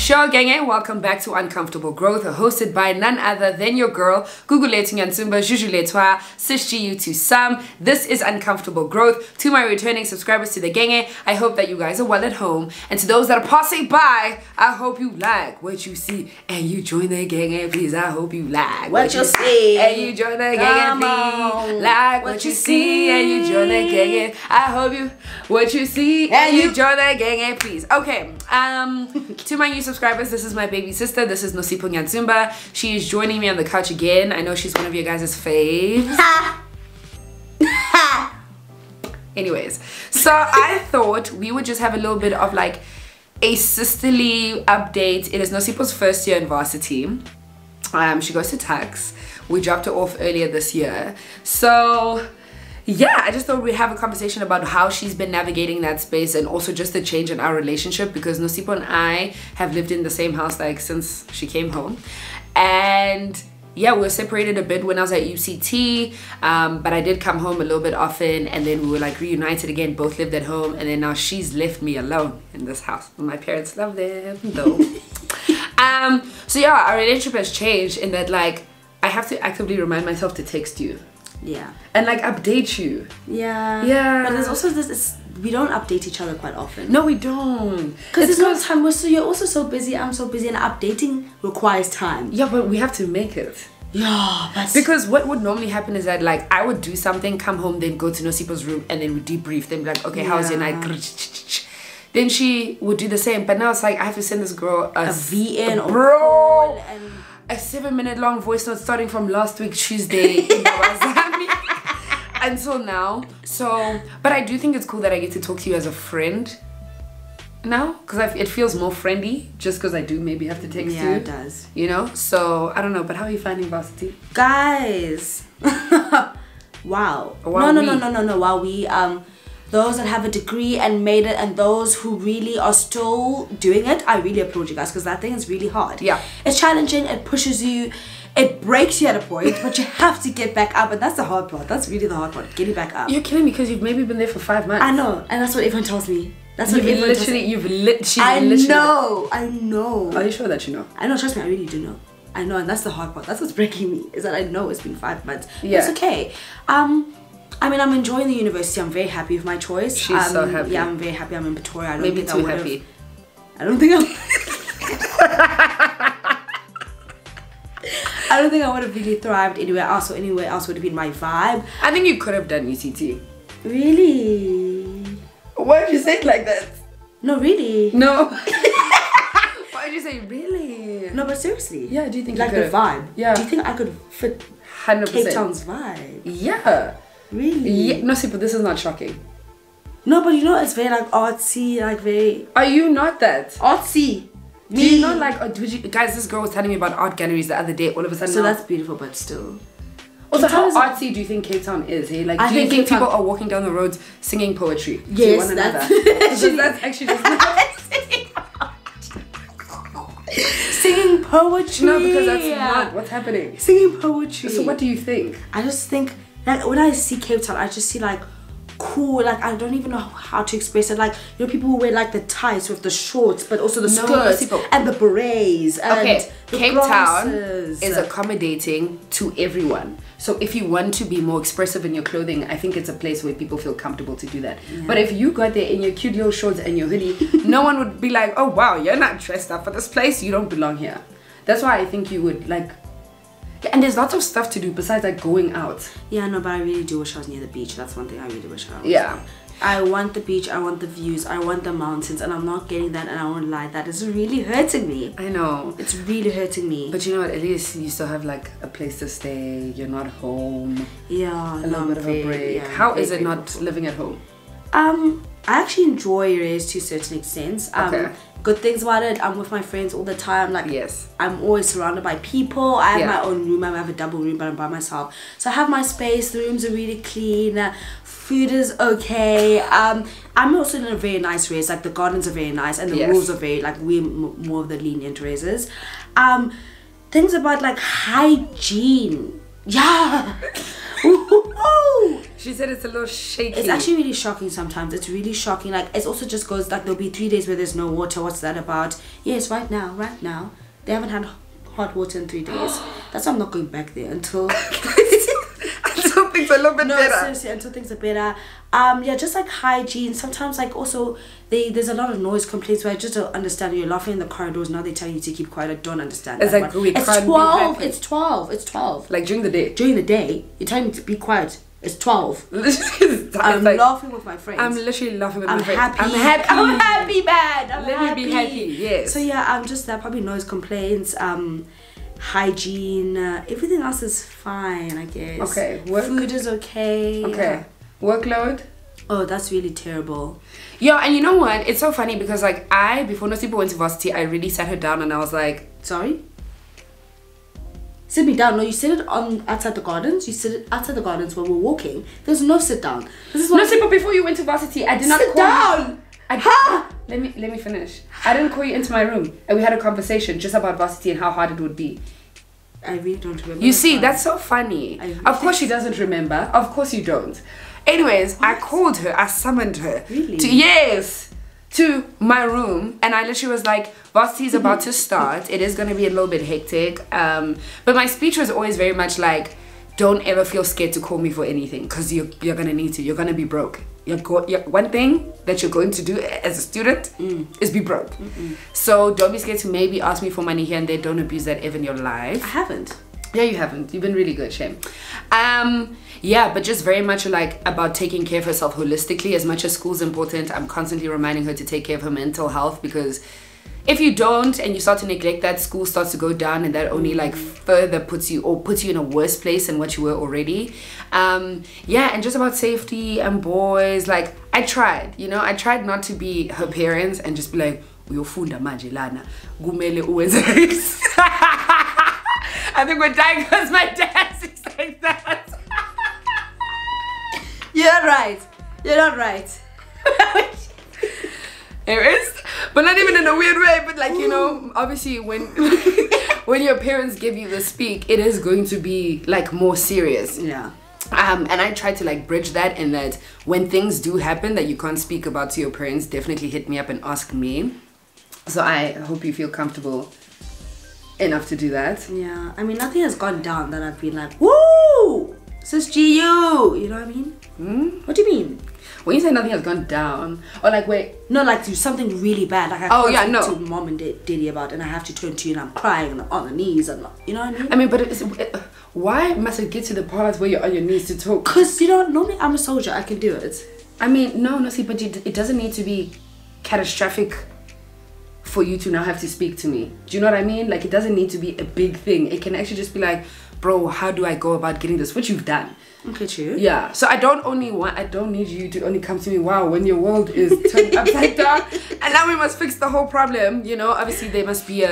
Sho Genge, welcome back to Uncomfortable Growth, hosted by none other than your girl, Guguletu Nyansumba, Jujuletwa, Sishji to some. This is Uncomfortable Growth. To my returning subscribers to the Genge, I hope that you guys are well at home. And to those that are passing by, I hope you like what you see and you join the Genge, please. I hope you like what you see and you join the Genge, please. Like what you see and you join the Genge. I hope you what you see and you join the Genge, please. Okay, to my new subscribers, this is my baby sister. This is Nosipho Nyansumba. She is joining me on the couch again. I know she's one of your guys' faves. Anyways, so I thought we would just have a little bit of like a sisterly update. It is Nosipho's first year in Varsity. She goes to tax. We dropped her off earlier this year. So yeah, I just thought we'd have a conversation about how she's been navigating that space and also just the change in our relationship, because Nosipho and I have lived in the same house like since she came home. And yeah, we were separated a bit when I was at UCT, but I did come home a little bit often, and then we were like reunited again, both lived at home, and then now she's left me alone in this house. My parents love them though. So yeah, our relationship has changed in that like I have to actively remind myself to text you. Yeah. And like update you. Yeah. Yeah. But there's also this, we don't update each other quite often. No, we don't. Because there's no time. You're also so busy, I'm so busy, and updating requires time. Yeah, but we have to make it. Yeah, but because what would normally happen is that like I would do something, come home, then go to Nosipho's room, and then we debrief. Then be like, okay, how was your night? Then she would do the same. But now it's like I have to send this girl a VN or bro, and a 7-minute long voice note starting from last week Tuesday until now. So, but I do think it's cool that I get to talk to you as a friend now, because it feels more friendly just because I do maybe have to text you. Yeah, it does. You know? So, I don't know, but how are you finding Varsity? Guys. Wow. No. While we, those that have a degree and made it, and those who really are still doing it, I really applaud you guys, because that thing is really hard. Yeah. It's challenging, it pushes you, it breaks you at a point, but you have to get back up, and that's the hard part. That's really the hard part, getting back up. You're kidding me, because you've maybe been there for 5 months. I know, and that's what everyone tells me. That's what everyone tells me. I know. Are you sure that you know? I know, trust me, I really do know. I know, and that's the hard part. That's what's breaking me, is that I know it's been 5 months. Yeah. It's okay. I mean, I'm enjoying the university. I'm very happy with my choice. She's so happy. Yeah, I'm very happy. I'm in Pretoria. I don't maybe think too happy. I don't think I don't think I would have really thrived anywhere else, or anywhere else would have been my vibe. I think you could have done UCT. Really? Why did you say it like that? No, really. No. Why did you say really? No, but seriously. Yeah, do you think like you the vibe? Yeah. Do you think I could fit 100%. Cape Town's vibe? Yeah. Really? Yeah. No, see, but this is not shocking. No, but you know, it's very like artsy, like very. Are you not that? Artsy. Do you not like, guys, this girl was telling me about art galleries the other day, all of a sudden. So that's beautiful, but still. Also, how artsy do you think Cape Town is? Hey? Like, do you think people are walking down the roads singing poetry to one another? That's actually just singing poetry. No, because that's not what's happening. Singing poetry. So what do you think? I just think that when I see Cape Town, I just see like cool, like I don't even know how to express it. Like, you know, people who wear like the tights with the shorts, but also the skirts and the berets. And okay, the Cape glasses. Town is accommodating to everyone. So if you want to be more expressive in your clothing, I think it's a place where people feel comfortable to do that. Yeah. But if you got there in your cute little shorts and your hoodie, no one would be like, oh wow, you're not dressed up for this place, you don't belong here. That's why I think you would like. And there's lots of stuff to do besides like going out. Yeah, no, but I really do wish I was near the beach. That's one thing I really wish I was. Yeah. I want the beach, I want the views, I want the mountains, and I'm not getting that, and I won't lie, that is really hurting me. I know. It's really hurting me. But you know what, at least you still have like a place to stay, you're not home. Yeah. A little bit of a break. Yeah, how is it not living at home? I actually enjoy race to a certain extent. Okay. Good things about it, I'm with my friends all the time. Like, yes, I'm always surrounded by people. I have my own room. I have a double room, but I'm by myself. So I have my space. The rooms are really clean. Food is okay. I'm also in a very nice race. Like, the gardens are very nice, and the rules are very, like, we're more of the lenient races. Things about like hygiene. Yeah. She said it's a little shaky. It's actually really shocking sometimes. It's really shocking. Like, it also just goes, like, there'll be 3 days where there's no water. What's that about? Yes, right now. They haven't had hot water in 3 days. That's why I'm not going back there until... until things are a little bit better. No, seriously, until things are better. Yeah, just like hygiene. Sometimes, like, also, there's a lot of noise complaints where I just don't understand. You're laughing in the corridors. Now they tell you to keep quiet. I don't understand. It's that like, one. we It's can't 12. be It's 12. It's 12. Like, during the day. During the day, you're telling me to be quiet. It's 12. I'm like, laughing with my friends. I'm literally laughing with I'm my friends. happy. I'm happy. I'm happy, man. Let me be happy. Yes. So yeah, I'm just that. Probably noise complaints. Hygiene. Everything else is fine, I guess. Okay. Food is okay. Okay. Workload. Oh, that's really terrible. Yeah, and you know what? It's so funny because like before Nosipo went to varsity, I really sat her down and I was like, sorry? Sit me down. No, you sit it on outside the gardens. You sit it outside the gardens when we're walking. There's no sit down. This is what Nosipo, before you went to varsity, I did not sit call down. Let me finish. I didn't call you into my room and we had a conversation just about varsity and how hard it would be. I really don't remember. You see, that's so funny. Of course she doesn't remember. Of course you don't. Anyways, what? I called her. I summoned her. Really? To my room, and I literally was like, varsity is about to start. It is going to be a little bit hectic. But my speech was always very much like, don't ever feel scared to call me for anything because you're going to need to. You're going to be broke. One thing that you're going to do as a student is be broke. So don't be scared to maybe ask me for money here and there. Don't abuse that ever in your life. I haven't. Yeah, you haven't. You've been really good, Shem. Yeah, but just very much like about taking care of herself holistically. As much as school's important, I'm constantly reminding her to take care of her mental health, because if you don't and you start to neglect that, school starts to go down, and that only like further puts you in a worse place than what you were already. Yeah, and just about safety and boys, like I tried not to be her parents and just be like, uyofunda manje lana kumele uwenze. I think we're dying because my dad is like that. You're right. You're not right. Anyways, but not even in a weird way, but like, you know, obviously when when your parents give you the speak, it is going to be like more serious. Yeah. And I try to like bridge that, in that when things do happen that you can't speak about to your parents, definitely hit me up and ask me. So I hope you feel comfortable enough to do that. Yeah, I mean, nothing has gone down that I've been like, woo, sis GU, you know what I mean? What do you mean? When you say nothing has gone down, or like, wait, no, like do something really bad, like I can't talk to mom and daddy about, and I have to turn to you and I'm crying and I'm on the knees and you know what I mean? I mean, but why must it get to the part where you're on your knees to talk? Because you know, normally I'm a soldier, I can do it. I mean, no, see, but it doesn't need to be catastrophic for you to now have to speak to me. Do you know what I mean? Like, it doesn't need to be a big thing. It can actually just be like, bro, how do I go about getting this? Which you've done. Okay, true. Yeah. So I don't need you to only come to me, wow, when your world is turned upside down and now we must fix the whole problem. You know, obviously there must be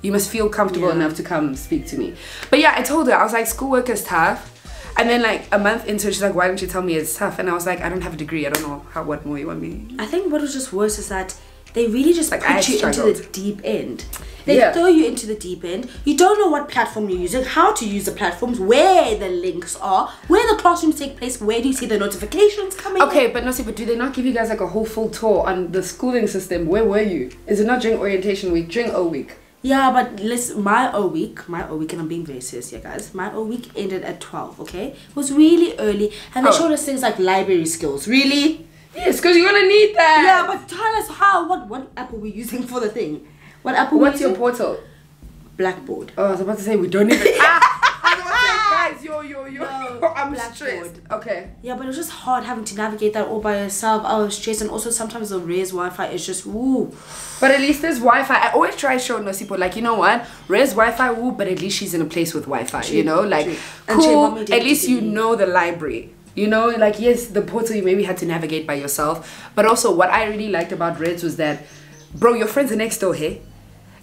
you must feel comfortable enough to come speak to me. But yeah, I told her, I was like, schoolwork is tough. And then like a month into it, she's like, why don't you tell me it's tough? And I was like, I don't have a degree. I don't know what more you want me. I think what was just worse is that they really just like put you into the deep end. They throw you into the deep end. You don't know what platform you're using, how to use the platforms, where the links are, where the classrooms take place, where do you see the notifications coming? Okay, but do they not give you guys like a whole full tour on the schooling system? Where were you? Is it not during orientation week, during O week? Yeah, but listen, my O week, and I'm being very serious here, guys. My O week ended at 12, okay? It was really early, and they showed us things like library skills. Really? Yes, because you're gonna need that. Yeah, but tell us how. What app are we using for the thing? What app? What's your portal? Blackboard. Oh, I was about to say we don't even. I was about to say, guys, yo. No, I'm Blackboard. stressed. Okay. Yeah, but it was just hard having to navigate that all by yourself. I was stressed, and also sometimes the Res Wi-Fi is just woo. But at least there's Wi-Fi. I always try showing Nosipo, like, you know what, Res Wi-Fi, woo, but at least she's in a place with Wi-Fi. True, you know, like cool. At least you know the library. You know, like, yes, the portal you maybe had to navigate by yourself. But also what I really liked about Reds was that, bro, your friends are next door, hey?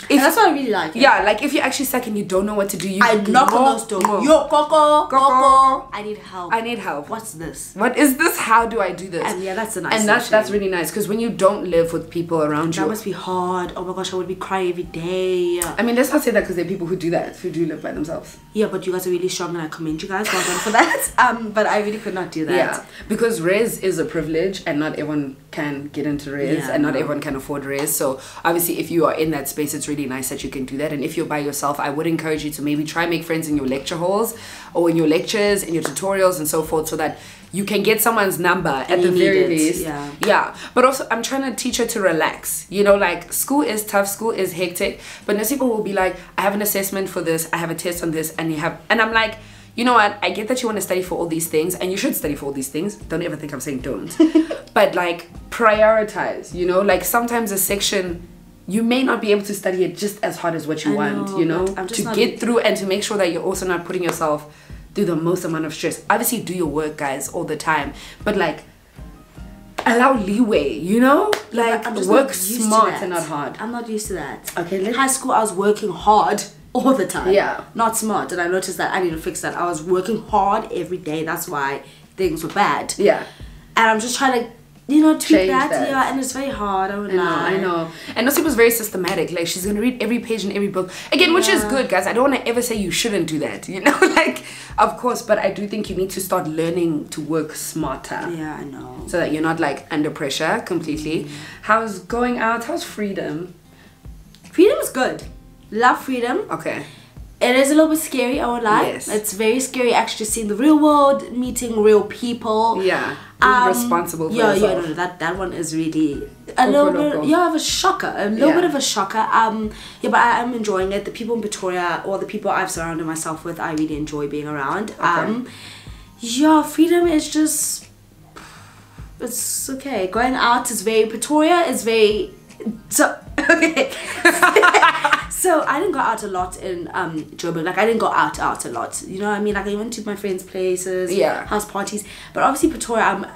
And that's what I really like. Yeah, like if you're actually stuck and you don't know what to do, you I knock on those doors. Yo, Coco, I need help. I need help. What's this? What is this? How do I do this? And yeah, that's a nice. And that's really nice, because when you don't live with people around you, that must be hard. Oh my gosh, I would be crying every day. I mean, let's not say that, because there are people who do that, who do live by themselves. Yeah, but you guys are really strong, and I commend you guys. Well done for that. But I really could not do that. Yeah, because res is a privilege, and not everyone can get into res, and not everyone can afford res. So obviously, if you are in that space, it's really nice that you can do that. And if you're by yourself, I would encourage you to maybe try make friends in your lecture halls, or in your lectures, in your tutorials, and so forth, so that you can get someone's number at the very least. Yeah. But also, I'm trying to teach her to relax. You know, like, school is tough, school is hectic, but most people will be like, I have an assessment for this, I have a test on this, and I'm like, you know what, I get that you want to study for all these things, and you should study for all these things. Don't ever think I'm saying don't. But like, prioritize, you know, like sometimes a section, you may not be able to study it just as hard as what you want, you know, to get through, and to make sure that you're also not putting yourself through the most amount of stress. Obviously do your work, guys, all the time, but like, allow leeway, you know, like work smart and not hard. I'm not used to that. Okay, high school, I was working hard all the time. Yeah, not smart, and I noticed that I need to fix that. I was working hard every day. That's why things were bad. Yeah, and I'm just trying to, you know, tweak that. Yeah, and it's very hard. I know. And Nosi was very systematic. Like, she's gonna read every page in every book again, which is good, guys. I don't want to ever say you shouldn't do that, you know. Like, of course, but I do think you need to start learning to work smarter. Yeah, I know. So that you're not like under pressure completely. How's going out? How's freedom? Freedom is good. Love freedom. Okay. It is a little bit scary, I won't lie. Yes. It's very scary actually seeing the real world, meeting real people. Yeah. Being responsible for yourself. Yeah, no, that one is really a little bit of a shocker. A little bit of a shocker. Yeah, but I am enjoying it. The people in Pretoria, or the people I've surrounded myself with, I really enjoy being around. Okay. Yeah, freedom is just, it's okay. Going out is very, Pretoria is very, so okay. So I didn't go out a lot in Joburg. Like, I didn't go out a lot. You know what I mean? Like, I went to my friends' places, house parties. But obviously Pretoria,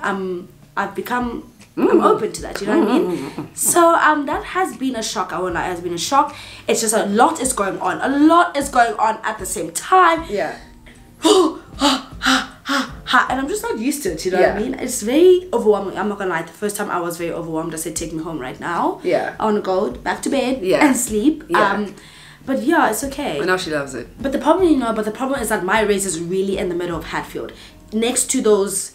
I've become I'm open to that. You know what I mean? So that has been a shock. I won't lie, it has been a shock. It's just a lot is going on. A lot is going on at the same time. Yeah. And I'm just not used to it, you know what I mean? It's very overwhelming. I'm not gonna lie, the first time I was very overwhelmed. I said, take me home right now. Yeah. I wanna go back to bed and sleep. Yeah. But yeah, it's okay. And now she loves it. But the problem, is that my race is really in the middle of Hatfield. Next to those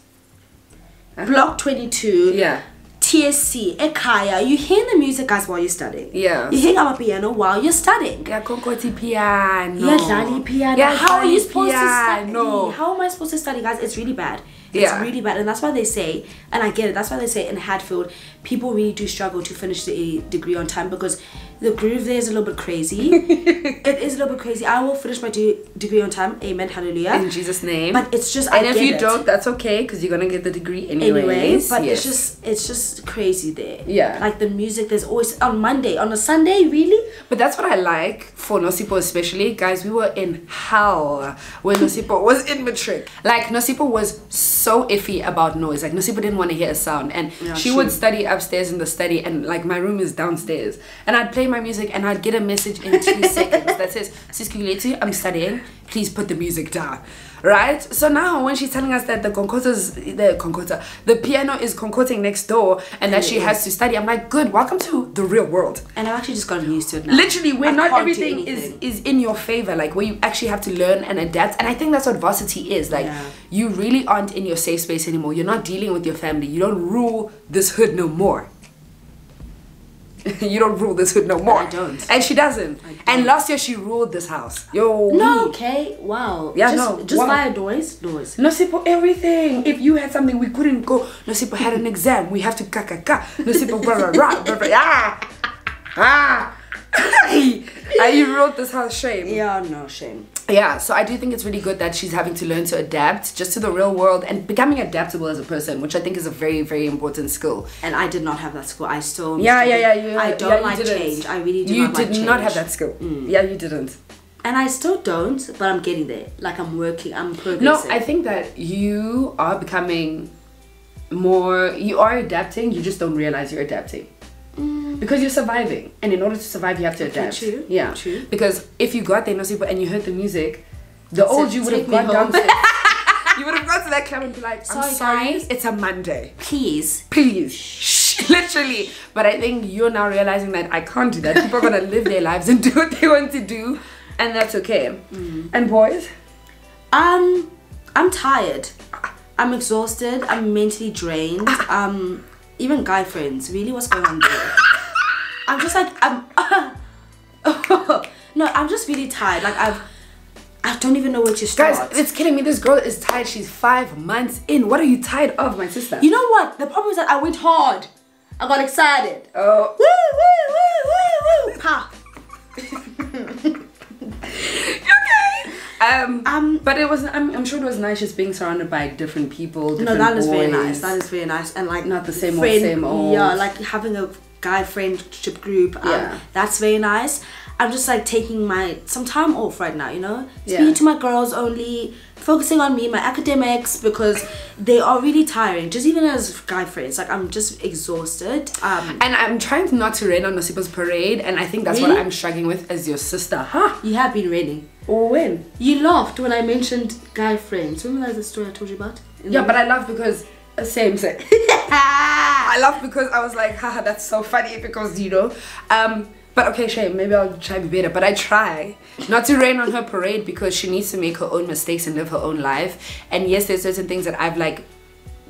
Block 22. Yeah. TSC, Ekaya, you hear the music, guys, while you're studying. Yeah. You hear our piano while you're studying. Yeah, Konkoti piano. Yeah, Dali piano. Yeah, how are you supposed to study? No. How am I supposed to study, guys? It's really bad. It's really bad. And that's why they say, and I get it, that's why they say in Hatfield, people really do struggle to finish the degree on time, because the groove there is a little bit crazy. It is a little bit crazy. I will finish my degree on time. Amen. Hallelujah. In Jesus' name. But it's just, and if you don't, that's okay, because you're going to get the degree anyways. But it's just crazy there. Yeah. Like the music, there's always, on Monday, on a Sunday, really? But that's what I like for Nosipo especially. Guys, we were in hell when Nosipo was in matric. Like, Nosipo was so iffy about noise. Like, Nosipo didn't want to hear a sound. And she would study upstairs in the study, and like my room is downstairs. And I'd play my music and I'd get a message in 2 seconds that says, Siskileti, I'm studying, please put the music down. Right? So now when she's telling us that the piano is concourting next door and that she has to study, I'm like, good, welcome to the real world. And I've actually just gotten used to it now. Literally, where not everything is in your favor, like where you actually have to learn and adapt. And I think that's what varsity is. Like, you really aren't in your safe space anymore. You're not dealing with your family. You don't rule this hood no more. You don't rule this hood no more. I don't. And she doesn't. And last year she ruled this house. Yo. No, okay. Wow. Yeah, just via doors. Nosipo, everything. If you had something we couldn't go. Nosipo had an exam. We have to kakaka. Nosipo blah blah blah. You wrote this house, shame. Yeah, no, shame. Yeah, so I do think it's really good that she's having to learn to adapt just to the real world and becoming adaptable as a person, which I think is a very, very important skill. And I did not have that skill. I still... I don't like change. I really do not like change. You did not have that skill. Yeah, you didn't. And I still don't, but I'm getting there. Like, I'm working, I'm progressing. No, I think that you are becoming more... You are adapting, you just don't realize you're adapting. Because you're surviving, and in order to survive, you have to adapt. True. Yeah. True. Because if you got there, Nosipo, and you heard the music, the old you would have take me gone home. downstairs. You would have gone to that club and be like, I'm sorry, guys. it's a Monday. Please. Shh. Literally. But I think you're now realizing that I can't do that. People are gonna live their lives and do what they want to do, and that's okay. And boys? I'm tired. I'm exhausted. I'm mentally drained. Even guy friends. Really, what's going on there? I'm just like no, I'm just really tired. Like I don't even know where to start. Guys, it's killing me. This girl is tired. She's 5 months in. What are you tired of, my sister? You know what? The problem is that I went hard. I got excited. Oh. Woo, woo, woo, woo, woo. Pa. Okay. But it was. I'm sure it was nice just being surrounded by different people. Different that is boys. very nice. That is very nice, and like not the same old. Yeah, like having a guy friendship group. Yeah. That's very nice. I'm just like taking some time off right now, you know? Speaking to my girls only, focusing on me, my academics, because they are really tiring. Just even as guy friends, like I'm just exhausted. And I'm trying not to rain on Nosipo's parade, and I think that's what I'm struggling with as your sister. Huh? You have been raining. Or when? You laughed when I mentioned guy friends. Remember that the story I told you about? Yeah, but I laughed because same. I laughed because I was like, haha, that's so funny because you know. But okay, Shane, maybe I'll try to be better. But I try not to rain on her parade because she needs to make her own mistakes and live her own life. And yes, there's certain things that I've like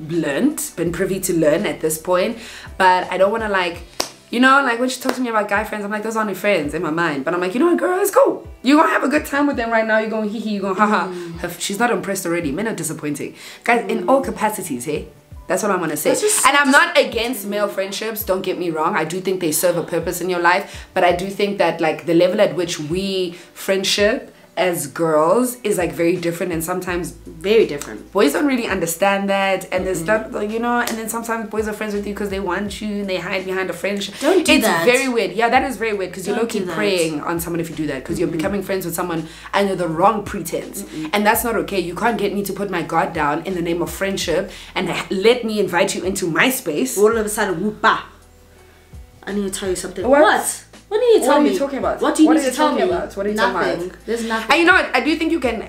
been privy to learn at this point. But I don't want to like, you know, like when she talks to me about guy friends, I'm like, those aren't your friends in my mind. But I'm like, you know what, girl, it's cool. You're going to have a good time with them right now. You're going hee-hee, you're going haha. She's not impressed already. Men are disappointing. Guys, in all capacities, hey? That's what I'm gonna say. And I'm not against male friendships, don't get me wrong. I do think they serve a purpose in your life, but I do think that like the level at which we friendship as girls is like very different, and sometimes very different. Boys don't really understand that, and there's that, you know, and then sometimes boys are friends with you because they want you and they hide behind a friendship. Don't do that. It's very weird. Yeah, that is very weird because you're low-key preying on someone if you do that, because you're becoming friends with someone under the wrong pretense, and that's not okay. You can't get me to put my guard down in the name of friendship and let me invite you into my space. All of a sudden, whoop-ah. I need to tell you something. What? What do you tell me? What are you talking about? What do you need to tell me? What are you talking about? There's nothing. And you know what? I do think you can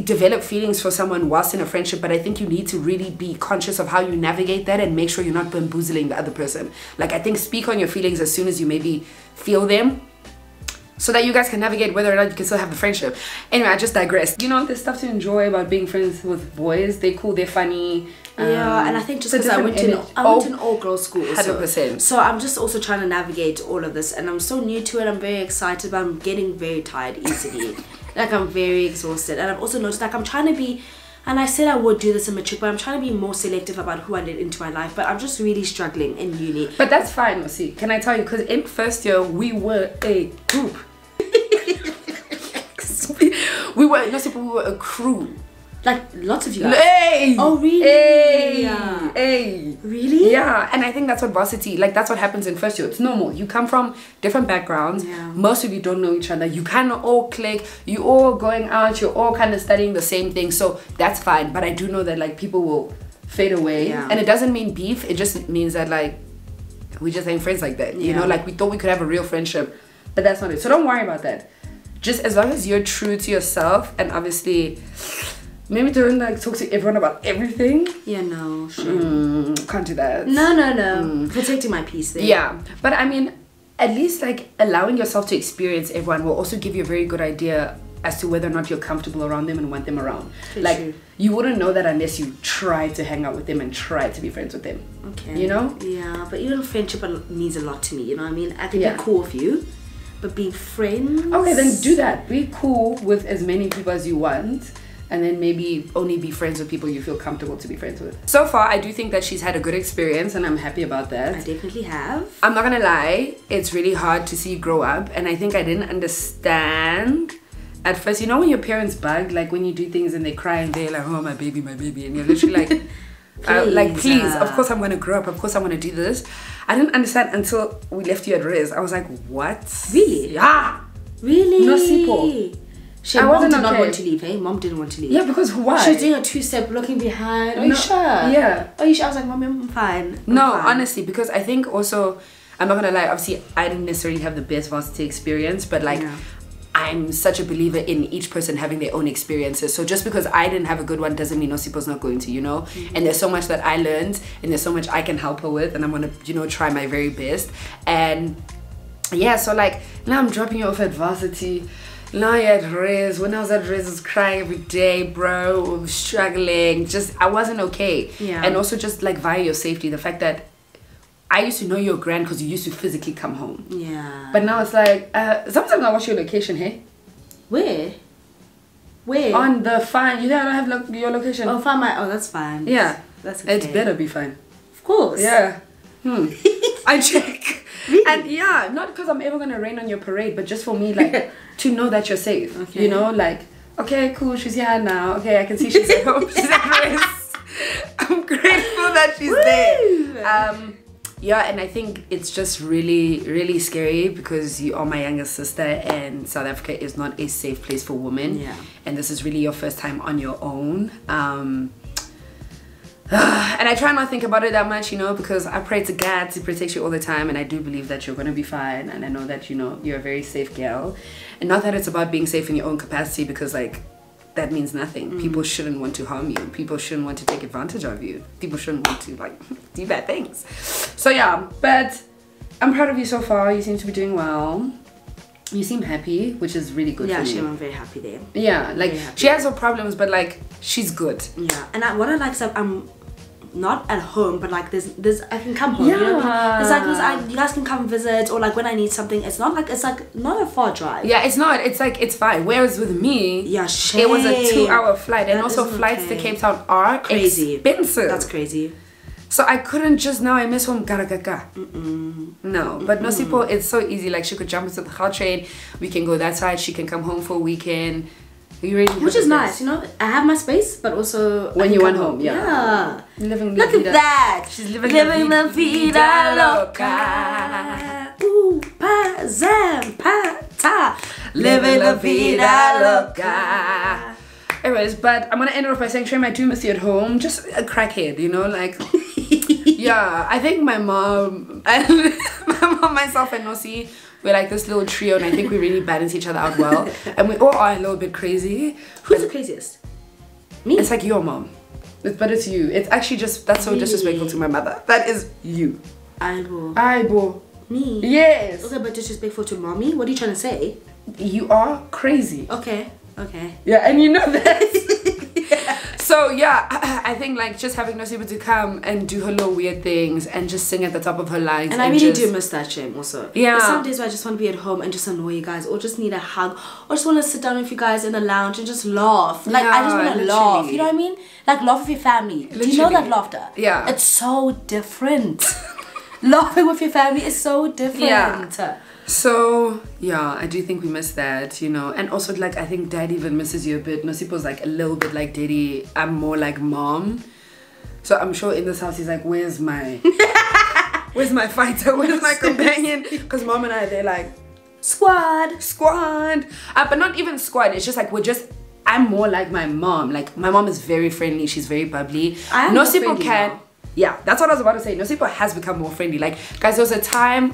develop feelings for someone whilst in a friendship, but I think you need to really be conscious of how you navigate that and make sure you're not bamboozling the other person. Like, I think speak on your feelings as soon as you maybe feel them, so that you guys can navigate whether or not you can still have the friendship. Anyway, I just digressed. You know, there's stuff to enjoy about being friends with boys. They're cool, they're funny. Yeah, and I think just because I went to an all-girls school also. 100%. So I'm just also trying to navigate all of this, and I'm so new to it. I'm very excited, but I'm getting very tired easily. Like, I'm very exhausted. And I've also noticed, like, I'm trying to be, and I said I would do this in matric, but I'm trying to be more selective about who I let into my life. But I'm just really struggling in uni. But that's fine, see. Can I tell you? Because in first year, we were a group. we were a crew. Like, lots of you guys. Hey! Oh, really? Hey! Yeah. Hey! Really? Yeah, and I think that's what varsity, like, that's what happens in first year. It's normal. You come from different backgrounds. Yeah. Most of you don't know each other. You kind of all click. You all going out. You're all kind of studying the same thing. So that's fine. But I do know that, like, people will fade away. Yeah. And it doesn't mean beef. It just means that, like, we just ain't friends like that. You know, like, we thought we could have a real friendship. But that's not it. So don't worry about that. Just as long as you're true to yourself, and obviously... maybe don't like talk to everyone about everything. Yeah, no, sure. Can't do that. No. Protecting my peace there. Yeah, but I mean, at least like allowing yourself to experience everyone will also give you a very good idea as to whether or not you're comfortable around them and want them around. Like, you wouldn't know that unless you try to hang out with them and try to be friends with them. Okay. You know? Yeah, but even friendship means a lot to me, you know what I mean? I can be cool with you, but being friends... Okay, then do that. Be cool with as many people as you want. And then maybe only be friends with people you feel comfortable to be friends with. So far, I do think that she's had a good experience, and I'm happy about that. I definitely have. I'm not gonna lie, it's really hard to see you grow up, and I think I didn't understand at first. You know when your parents bug, like when you do things and they cry and they're like, oh, my baby, and you're literally like, please, of course I'm gonna grow up, of course I'm gonna do this. I didn't understand until we left you at Riz. I was like, what? Really? Yeah. Really? No simple. Mom did not want to leave, hey? Mom didn't want to leave. Yeah, because why? She was doing a two-step, looking behind. Are you sure? Yeah. Are you sure? I was like, Mom, I'm fine. I'm fine. Honestly, because I think also, I'm not gonna lie, obviously I didn't necessarily have the best varsity experience, but like I'm such a believer in each person having their own experiences. So just because I didn't have a good one doesn't mean Nosipho's not going to, you know. And there's so much that I learned, and there's so much I can help her with, and I'm gonna, you know, try my very best. And yeah, so like now I'm dropping you off at varsity. Now you're at res. When I was at res, I was crying every day, bro, struggling. Just I wasn't okay. Yeah. And also just like via your safety, the fact that I used to know your grand because you used to physically come home. Yeah. But now it's like sometimes I watch your location, hey. Where? On the fine. You don't have your location. Oh, find my. Oh, that's fine. Yeah. That's okay. It better be fine. Of course. Yeah. I check. Really? And yeah, not because I'm ever gonna rain on your parade, but just for me, like to know that you're safe. Okay. You know, like okay, cool, she's here now. Okay, I can see she's at home. She's at rest. I'm grateful that she's there. Yeah, and I think it's just really, really scary because you are my younger sister, and South Africa is not a safe place for women. Yeah. And this is really your first time on your own. And I try not to think about it that much, you know, because I pray to God to protect you all the time, and I do believe that you're going to be fine, and I know that, you know, you're a very safe girl. And not that it's about being safe in your own capacity, because like that means nothing. People shouldn't want to harm you. People shouldn't want to take advantage of you. People shouldn't want to like do bad things. So yeah, but I'm proud of you so far. You seem to be doing well. You seem happy, which is really good for me. Yeah, I'm very happy there. Yeah, like she has her problems, but like she's good. Yeah, and what I like is that I'm not at home, but like there's I can come home. Yeah. You know? You guys can come visit, or like when I need something, it's not like not a far drive. Yeah, it's not. It's like it's fine. Whereas with me, shame. It was a 2-hour flight, and also flights to Cape Town are crazy expensive. That's crazy. So I couldn't just now I miss home garagaga. No, but Nosipho, it's so easy. Like she could jump into the car train. We can go that side. She can come home for a weekend. Which is nice, you know. I have my space, but also when you went home, yeah. Look at that. She's living la vida loca. Ooh, pa zam pa ta. Living la vida loca. Anyways, but I'm gonna end it off by saying, Trim, I do miss you at home. Just a crackhead, you know, like. Yeah, I think my mom and myself and Nosi, we're like this little trio, and I think we really balance each other out well. And we all are a little bit crazy. Who's the craziest? Me? It's like your mom. It's better to you. It's actually just, that's so disrespectful to my mother. That is you. Aibo. Me? Yes. Okay, but disrespectful to mommy? What are you trying to say? You are crazy. Okay. Yeah, and you know that. Yeah. So yeah, I think like just having Nosipho to come and do her little weird things and just sing at the top of her lungs. And I really do miss that, Shame, also. Yeah. There's some days where I just want to be at home and just annoy you guys, or just need a hug, or just want to sit down with you guys in the lounge and just laugh. Like, I just want to laugh, you know what I mean? Like, laugh with your family. Do you know that laughter? Yeah. It's so different. Laughing with your family is so different. Yeah. So yeah, I do think we miss that, you know. And also like I think dad even misses you a bit. Nosipho's like a little bit like daddy. I'm more like mom. So I'm sure in this house he's like, where's my fighter? Where's my companion? Because mom and I, they're like squad. But not even squad. It's just like I'm more like my mom. Like my mom is very friendly. She's very bubbly. Nosipho can. Yeah, that's what I was about to say. Nosipho has become more friendly. Like guys, there was a time.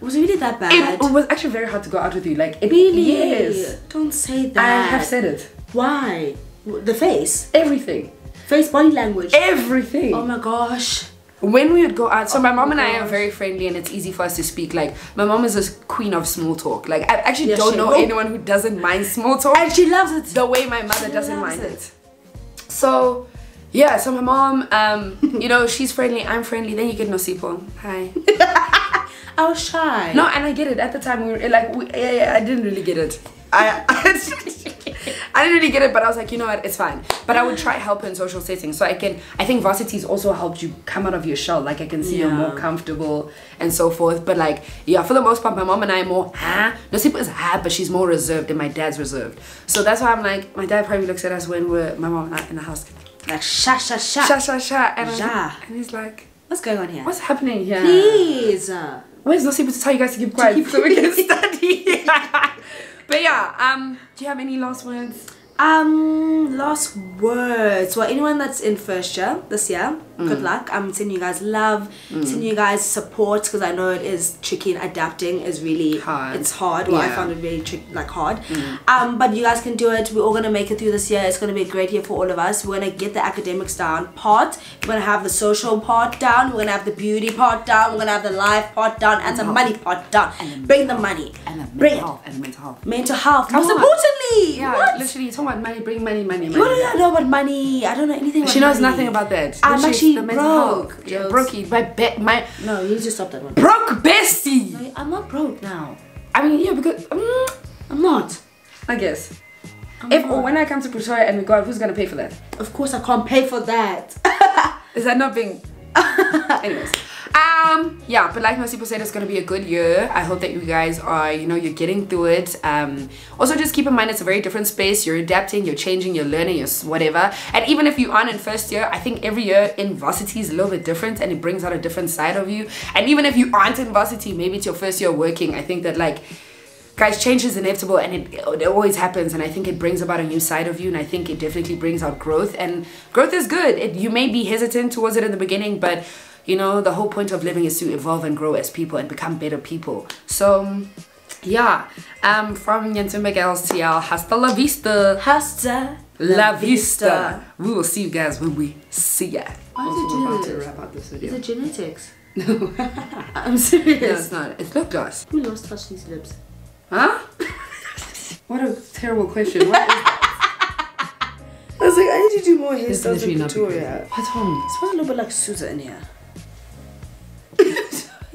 Was it really that bad? It was actually very hard to go out with you. Like, really? Yes. Don't say that. I have said it. Why? The face? Everything. Face, body language? Everything. Oh my gosh. When we would go out, so my mom and I are very friendly, and it's easy for us to speak. Like, my mom is a queen of small talk. Like, I actually don't know anyone who doesn't mind small talk. And she loves it. The way my mother doesn't mind it. So, yeah, so my mom, you know, she's friendly, I'm friendly. Then you get Nosipho. Hi. I was shy. No, and I get it. At the time, we were like, I didn't really get it. I didn't really get it, but I was like, you know what, it's fine. But I would try help in social settings. So I think Varsity's also helped you come out of your shell. Like I can see you're more comfortable and so forth. But like, yeah, for the most part, my mom and I are more, Nosipho is but she's more reserved and my dad's reserved. So that's why I'm like, my dad probably looks at us when we're, my mom and I in the house. Like, sha. And he's like, what's going on here? What's happening here? Please. Where's Nosipho to tell you guys to keep quiet so we can study? But yeah, do you have any last words? Last words. Well, anyone that's in first year this year, good luck. I'm sending you guys love, sending you guys support, because I know it is tricky and adapting is really hard. It's hard. Well, I found it really hard. But you guys can do it. We're all gonna make it through this year. It's gonna be a great year for all of us. We're gonna get the academics down part. We're gonna have the social part down. We're gonna have the beauty part down. We're gonna have the life part down and the money part down. Bring the money. And the Bring mental health. And the mental health. Mental health. Most on. importantly. Yeah, What? literally, you're talking about money. Bring money. What do I know about money? I don't know anything about She knows money. nothing about that. I'm Literally, actually the mental broke. health. Yeah, brokey. My No, you need to stop that one. broke bestie. No, I'm not broke now. I mean, yeah, because I'm not. I guess. If or when I come to Pretoria and we go out, who's gonna pay for that? Of course, I can't pay for that. Is that not being? Anyways. Yeah, but like most people said, it's gonna be a good year. I hope that you guys are, you know, you're getting through it. Also just keep in mind it's a very different space. You're adapting, you're changing, you're learning, you're whatever. And even if you aren't in first year, I think every year in varsity is a little bit different and it brings out a different side of you. And even if you aren't in varsity, maybe it's your first year working, I think that like, guys, change is inevitable and it always happens, and I think it brings about a new side of you, and I think it definitely brings out growth, and growth is good. You may be hesitant towards it in the beginning, but you know, the whole point of living is to evolve and grow as people and become better people. So yeah, from Nyantumba Girls TL, hasta la vista. Hasta La vista. We will see you guys when we see ya. Why did Also, you we're do about to this? wrap up this video. Is it genetics? No. I'm serious. No, it's not. It's lip gloss. Who lost touch these lips? Huh? What a terrible question. What is that? I was like, I need to do more It's hairstyles literally in not Victoria. What's wrong? It smells a little bit like Susa in here.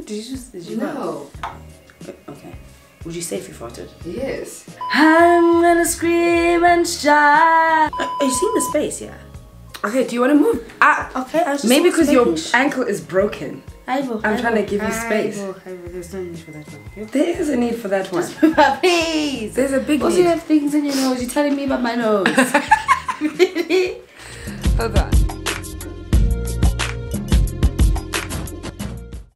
Did you know? Okay. Would you say if you farted? Yes. I'm gonna scream and shout. Are you seeing the space? Yeah. Okay, do you want to move? Okay. I was just Maybe because your making ankle is broken. I'm trying to give you space. There's no need for that one. Okay? There is a need for that one. Please. There's a big Also, need. you have things in your nose. You're telling me about my nose. Really? Hold on.